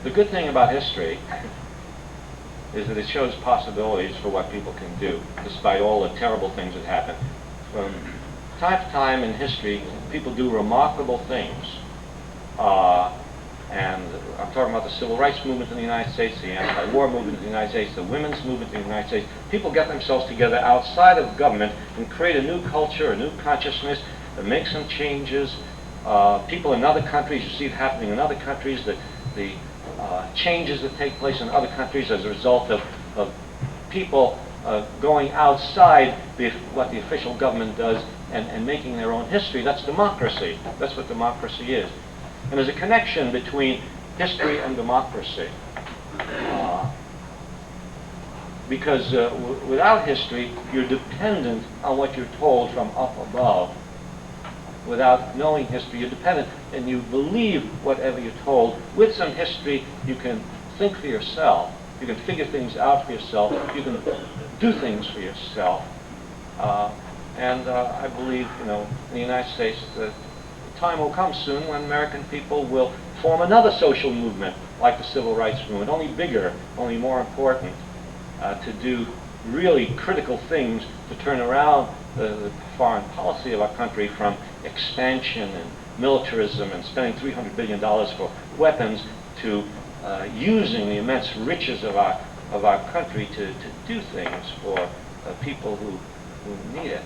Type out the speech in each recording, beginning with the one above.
The good thing about history is that it shows possibilities for what people can do, despite all the terrible things that happen. From time to time in history, people do remarkable things. And I'm talking about the civil rights movement in the United States, the anti-war movement in the United States, the women's movement in the United States. People get themselves together outside of government and create a new culture, a new consciousness, that make some changes. People in other countries, you see it happening in other countries, the changes that take place in other countries as a result of people going outside what the official government does and making their own history. That's democracy. That's what democracy is. And there's a connection between history and democracy. Because without history, you're dependent on what you're told from up above. Without knowing history, you're dependent, and you believe whatever you're told. With some history, you can think for yourself. You can figure things out for yourself. You can do things for yourself. And I believe, in the United States, that time will come soon when American people will form another social movement like the civil rights movement, only bigger, only more important, to do really critical things to turn around the foreign policy of our country from expansion and militarism and spending $300 billion for weapons to using the immense riches of our country to do things for people who need it.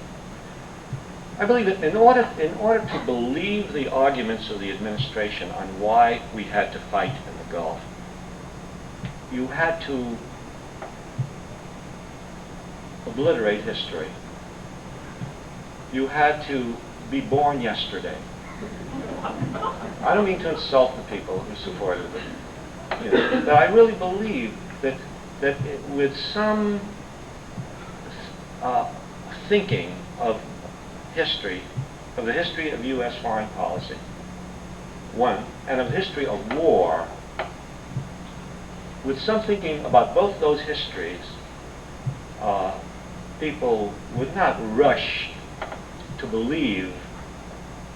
I believe that in order to believe the arguments of the administration on why we had to fight in the Gulf, you had to obliterate history. You had to be born yesterday. I don't mean to insult the people who supported it, but I really believe that with some thinking of history, of the history of U.S. foreign policy, one, and of the history of war, with some thinking about both those histories, people would not rush to believe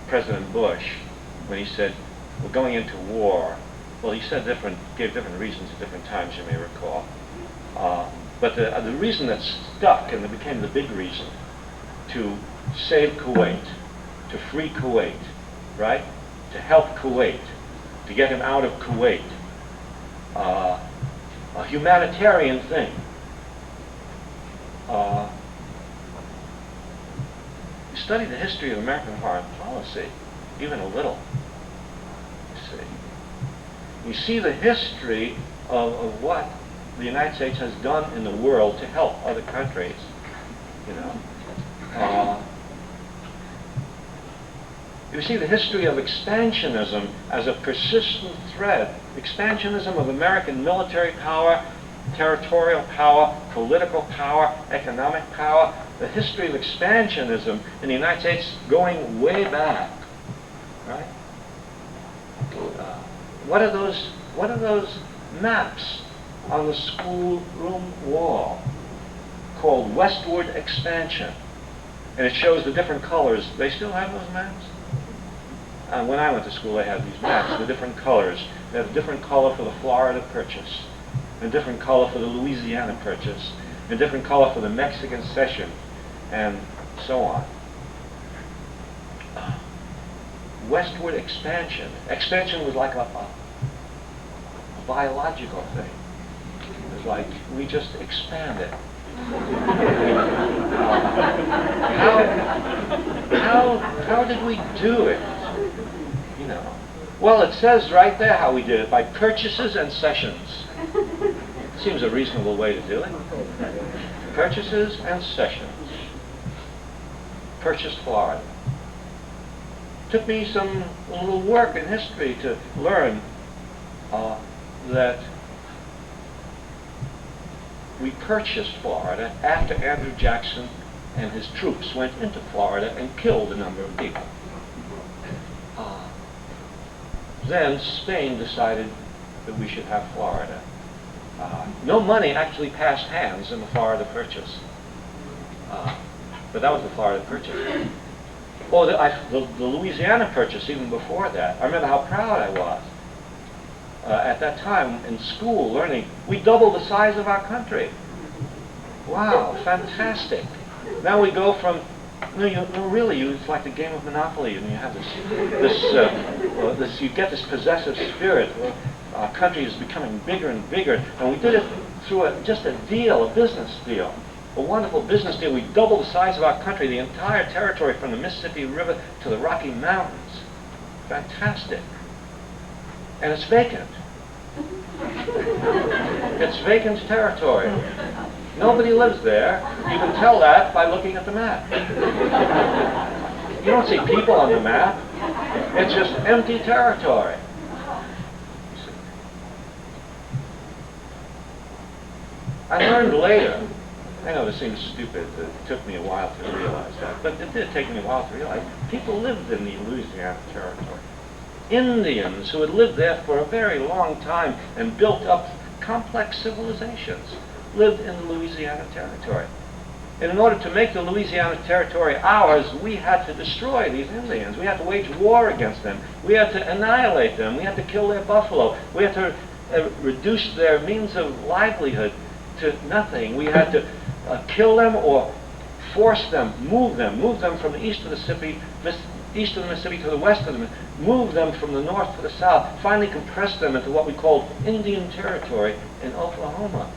President Bush when he said, we're going into war. Well, he said gave different reasons at different times, you may recall. But the reason that stuck and that became the big reason to save Kuwait, to free Kuwait, right? To help Kuwait, to get him out of Kuwait. A humanitarian thing. You study the history of American foreign policy, even a little, you see the history of what the United States has done in the world to help other countries, You see the history of expansionism as a persistent thread. Expansionism of American military power, territorial power, political power, economic power. The history of expansionism in the United States going way back, right? What are those maps on the schoolroom wall called Westward Expansion? And it shows the different colors. They still have those maps? When I went to school, they had these maps, the different colors. They had a different color for the Florida Purchase, a different color for the Louisiana Purchase, a different color for the Mexican Cession, and so on. Westward Expansion. Expansion was like a biological thing. It was like we just expanded. How did we do it? Well, it says right there how we did it, by purchases and cessions. Seems a reasonable way to do it. Purchases and cessions. Purchased Florida. Took me some little work in history to learn that we purchased Florida after Andrew Jackson and his troops went into Florida and killed a number of people. Then Spain decided that we should have Florida. No money actually passed hands in the Florida Purchase. But that was the Florida Purchase. Oh, the Louisiana Purchase, even before that. I remember how proud I was at at that time in school learning, we doubled the size of our country. Wow, fantastic. Now we go from, it's like the game of Monopoly, and you have you get this possessive spirit. Our country is becoming bigger and bigger, and we did it through just a business deal. A wonderful business deal. We doubled the size of our country, the entire territory from the Mississippi River to the Rocky Mountains. Fantastic. And it's vacant. It's vacant territory. Nobody lives there. You can tell that by looking at the map. You don't see people on the map. It's just empty territory. I learned later, I know this seems stupid, it took me a while to realize that, but it did take me a while to realize people lived in the Louisiana territory. Indians who had lived there for a very long time and built up complex civilizations lived in the Louisiana territory. And in order to make the Louisiana territory ours, we had to destroy these Indians. We had to wage war against them. We had to annihilate them. We had to kill their buffalo. We had to reduce their means of livelihood to nothing. We had to kill them or force them, move them from the east of the Mississippi to the west of the Mississippi, move them from the north to the south, finally compress them into what we called Indian Territory in Oklahoma.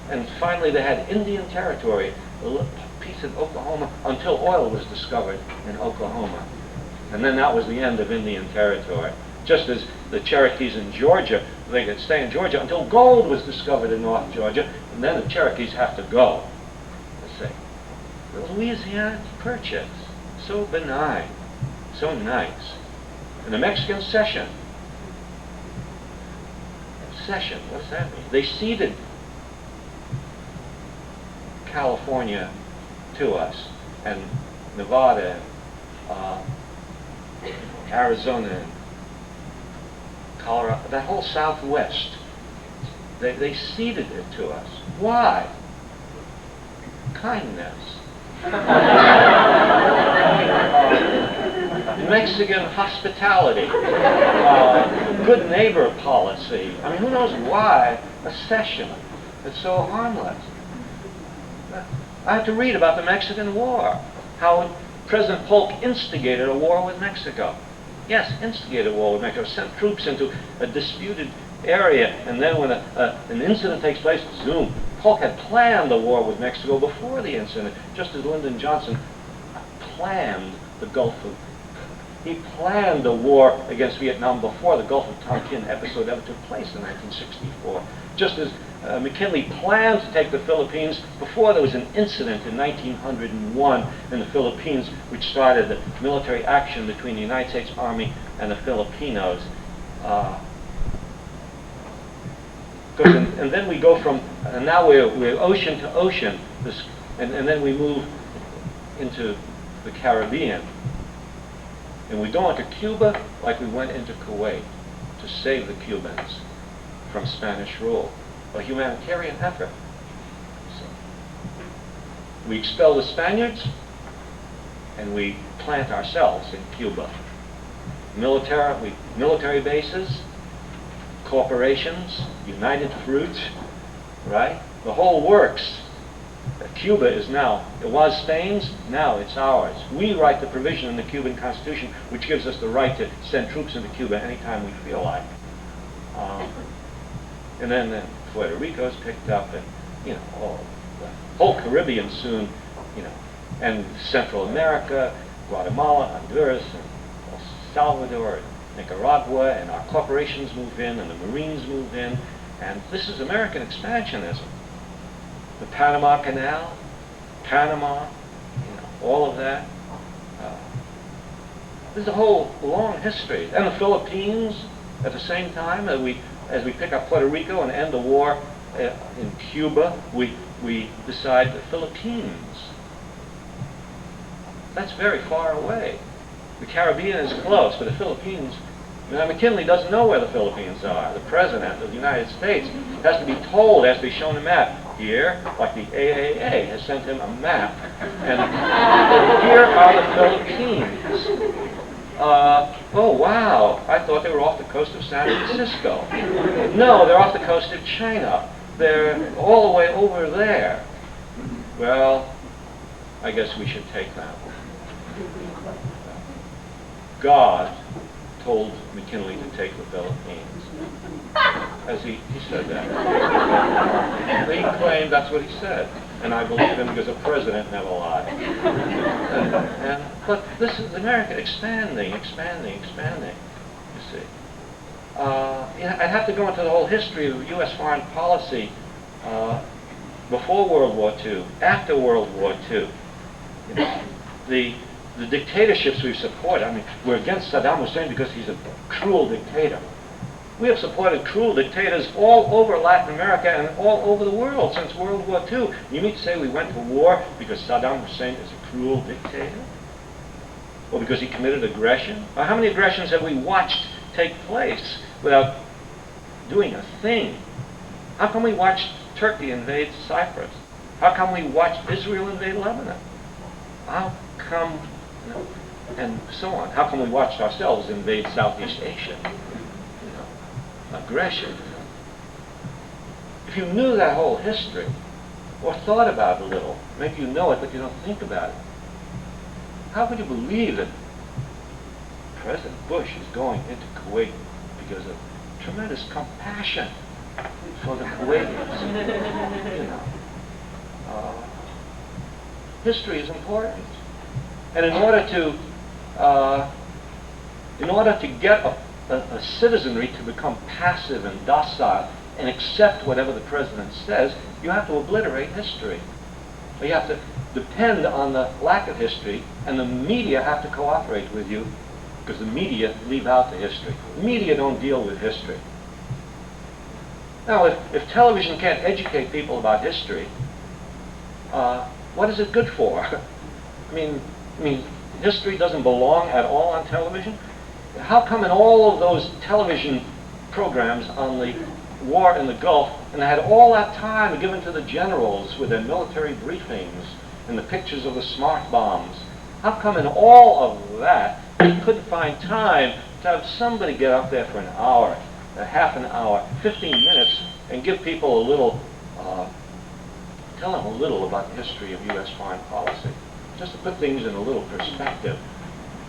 And finally they had Indian Territory, a piece of Oklahoma, until oil was discovered in Oklahoma. And then that was the end of Indian Territory. Just as the Cherokees in Georgia, they could stay in Georgia until gold was discovered in North Georgia, and then the Cherokees have to go. Let's say, the Louisiana Purchase, so benign, so nice. And the Mexican Cession. Cession, what does that mean? They ceded California to us, and Nevada, Arizona, and Colorado, that whole Southwest, they ceded it to us. Why? Kindness. Mexican hospitality, good neighbor policy. I mean, who knows why a cession is so harmless? I had to read about the Mexican War, how President Polk instigated a war with Mexico. Yes, instigated a war with Mexico, sent troops into a disputed area, and then when an incident takes place, zoom. Polk had planned the war with Mexico before the incident, just as Lyndon Johnson planned the he planned the war against Vietnam before the Gulf of Tonkin episode ever took place in 1964. Just as McKinley planned to take the Philippines before there was an incident in 1901 in the Philippines, which started the military action between the United States Army and the Filipinos. And then we go from, and now we're ocean to ocean, and then we move into the Caribbean. And we go into Cuba like we went into Kuwait to save the Cubans from Spanish rule. A humanitarian effort. So, we expel the Spaniards and we plant ourselves in Cuba. Military bases, corporations, United Fruit, right? The whole works. Cuba is now, it was Spain's, now it's ours. We write the provision in the Cuban Constitution which gives us the right to send troops into Cuba anytime we feel like. And then Puerto Rico's picked up, and the whole Caribbean soon, and Central America, Guatemala, Honduras, and El Salvador, and Nicaragua, and our corporations move in, and the Marines move in, and this is American expansionism. The Panama Canal, Panama, all of that. There's a whole long history. And the Philippines, at the same time, as we pick up Puerto Rico and end the war in Cuba, we decide the Philippines. That's very far away. The Caribbean is close, but the Philippines, now McKinley doesn't know where the Philippines are. The President of the United States has to be told, has to be shown a map. Here, like the AAA has sent him a map, and here are the Philippines. Oh, wow, I thought they were off the coast of San Francisco. No, they're off the coast of China. They're all the way over there. Well, I guess we should take that. God told McKinley to take the Philippines. As he said that. He claimed that's what he said. And I believe him because a president never lied. But this is America expanding, you see. I'd have to go into the whole history of U.S. foreign policy before World War II, after World War II. You know, the dictatorships we've supported, I mean, we're against Saddam Hussein because he's a cruel dictator. We have supported cruel dictators all over Latin America and all over the world since World War II. You mean to say we went to war because Saddam Hussein is a cruel dictator? Or because he committed aggression? Or how many aggressions have we watched take place without doing a thing? How come we watched Turkey invade Cyprus? How come we watched Israel invade Lebanon? How come, and so on. How come we watched ourselves invade Southeast Asia? Aggression. If you knew that whole history, or thought about it a little, maybe you know it, but you don't think about it, how could you believe that President Bush is going into Kuwait because of tremendous compassion for the Kuwaitis? You know, history is important, and in order to get a citizenry to become passive and docile and accept whatever the president says, you have to obliterate history. You have to depend on the lack of history, and the media have to cooperate with you, because the media leave out the history. Media don't deal with history. Now, if television can't educate people about history, what is it good for? I mean, history doesn't belong at all on television? How come in all of those television programs on the war in the Gulf, and they had all that time given to the generals with their military briefings and the pictures of the smart bombs, how come in all of that you couldn't find time to have somebody get up there for an hour, a half an hour, 15 minutes, and give people a little, tell them a little about the history of U.S. foreign policy, just to put things in a little perspective?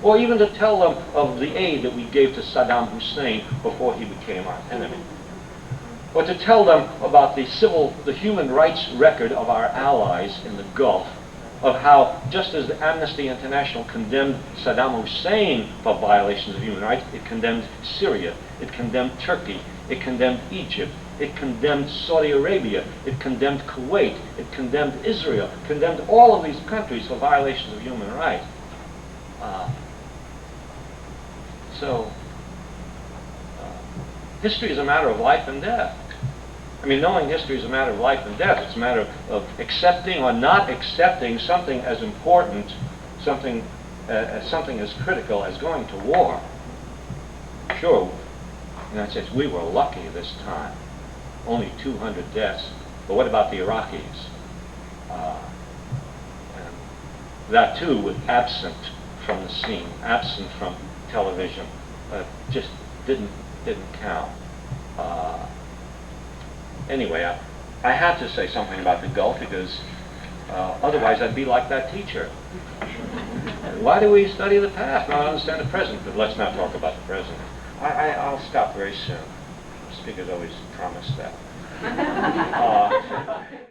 Or even to tell them of the aid that we gave to Saddam Hussein before he became our enemy. Or to tell them about the human rights record of our allies in the Gulf, of how, just as Amnesty International condemned Saddam Hussein for violations of human rights, it condemned Syria, it condemned Turkey, it condemned Egypt, it condemned Saudi Arabia, it condemned Kuwait, it condemned Israel, condemned all of these countries for violations of human rights. History is a matter of life and death. I mean, knowing history is a matter of life and death. It's a matter of accepting or not accepting something as important, something as critical as going to war. Sure, in the United States, we were lucky this time. Only 200 deaths. But what about the Iraqis? And that too was absent from the scene, absent from television. Just didn't count. Anyway, I had to say something about the Gulf because otherwise I'd be like that teacher. Why do we study the past? Not understand the present, but let's not talk about the present. I'll stop very soon. The speakers always promise that.